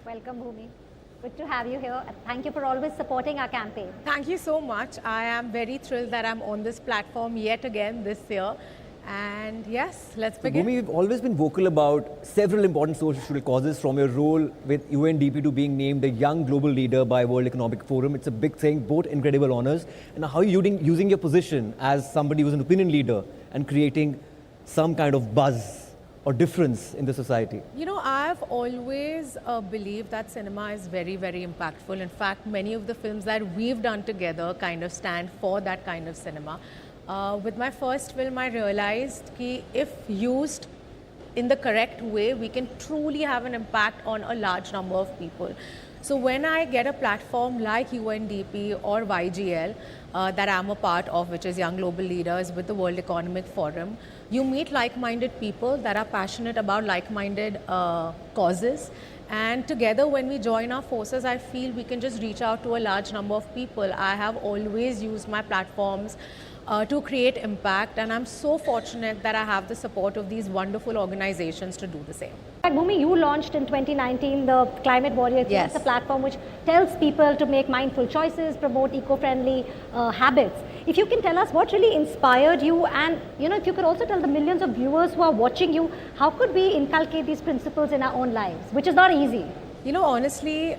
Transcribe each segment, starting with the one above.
Welcome, Bhumi. Good to have you here. Thank you for always supporting our campaign. Thank you so much. I am very thrilled that I'm on this platform yet again this year. And yes, let's begin. Bhumi, you've always been vocal about several important social causes, from your role with UNDP to being named a young global leader by World Economic Forum. It's a big thing, both incredible honors. And how are you using your position as somebody who's an opinion leader and creating some kind of buzz or difference in the society? You know, I've always believed that cinema is very, very impactful. In fact, many of the films that we've done together kind of stand for that kind of cinema. With my first film, I realized that if used in the correct way, we can truly have an impact on a large number of people. So when I get a platform like UNDP or YGL that I'm a part of, which is Young Global Leaders with the World Economic Forum, you meet like-minded people that are passionate about like-minded causes. And together, when we join our forces, I feel we can just reach out to a large number of people. I have always used my platforms to create impact, and I'm so fortunate that I have the support of these wonderful organizations to do the same. Bhumi, you launched in 2019 the Climate Warrior. Yes. It's a platform which tells people to make mindful choices, promote eco-friendly habits. If you can tell us what really inspired you, and if you could also tell the millions of viewers who are watching you, how could we inculcate these principles in our own lives, which is not easy? You know, honestly,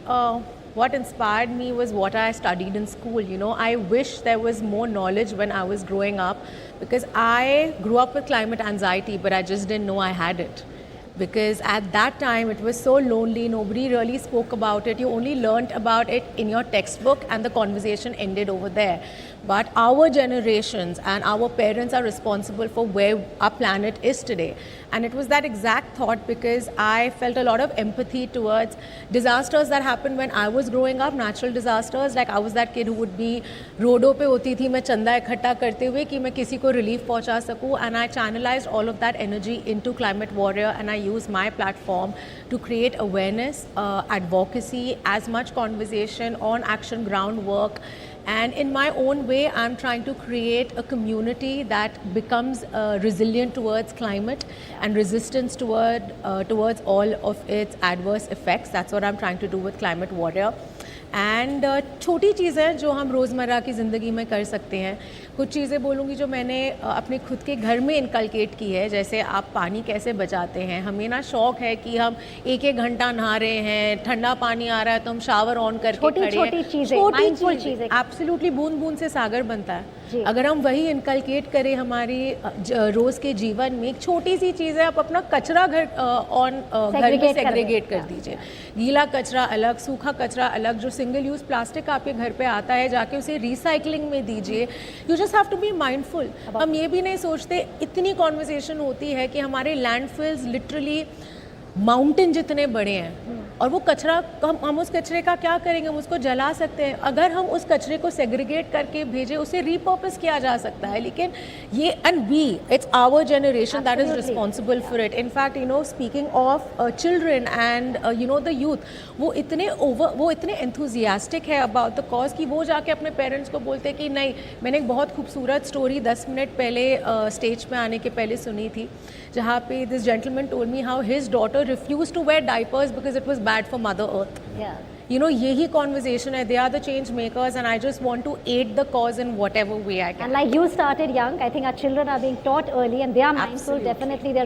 what inspired me was what I studied in school. You know, I wish there was more knowledge when I was growing up, because I grew up with climate anxiety, but I just didn't know I had it. Because at that time it was so lonely, nobody really spoke about it. You only learnt about it in your textbook and the conversation ended over there. But our generations and our parents are responsible for where our planet is today. And it was that exact thought, because I felt a lot of empathy towards disasters that happened when I was growing up, natural disasters. Like I was that kid who would be roadon pe hoti thi, मैं चंदा इकट्ठा करते हुए कि मैं किसी को relief पहुंचा सकूं. And I channelized all of that energy into Climate Warrior, and I used my platform to create awareness, advocacy, as much conversation on action groundwork. And in my own way, I'm trying to create a community that becomes resilient towards climate and resistance towards all of its adverse effects. That's what I'm trying to do with Climate Warrior. And छोटी चीज़ें जो हम रोज़मर्रा की ज़िंदगी में कर सकते हैं, कुछ चीज़ें बोलूँगी जो मैंने अपने खुद के घर में इनकलकेट की है। जैसे आप पानी कैसे बचाते हैं, हमें ना शौक़ है कि हम एक घंटा नहा रहे हैं, ठंडा पानी आ रहा है तो हम शावर ऑन करके खड़े हैं। छोटी चीज़ें एब्सोल्युटली, बूंद बूंद से सागर बनता है। अगर हम वही इनकलकेट करें हमारी रोज़ के जीवन में, एक छोटी सी चीज़ है, आप अपना कचरा घर में सेग्रीगेट कर दीजिए। गीला कचरा अलग, सूखा कचरा अलग। जो सिंगल यूज़ प्लास्टिक आपके घर पे आता है, जाके उसे रिसाइकलिंग में दीजिए। You just have to be mindful. हम ये भी नहीं सोचते, इतनी कॉन्वर्सेशन होती है कि हमारे लैंडफिल्स लिटरली माउंटेन जितने बड़े हैं, और वो कचरा हम उस कचरे का क्या करेंगे? हम उसको जला सकते हैं। अगर हम उस कचरे को सेग्रीगेट करके भेजें, उसे रीपर्पस किया जा सकता है। लेकिन ये it's our generation that is responsible for it. In fact speaking of children and the youth, वो इतने एंथुजियास्टिक है अबाउट द कॉज कि वो जाके अपने पेरेंट्स को बोलते हैं कि नहीं। मैंने एक बहुत खूबसूरत स्टोरी 10 मिनट पहले स्टेज पे आने के पहले सुनी थी, जहाँ पे this gentleman told me how his daughter refused to wear diapers because it was bad for Mother Earth. Yeah. यही conversation है. They are the change makers, and I just want to aid the cause in whatever way I can. And like you started young, I think our children are being taught early, and they are mindful. Absolutely. Definitely, they're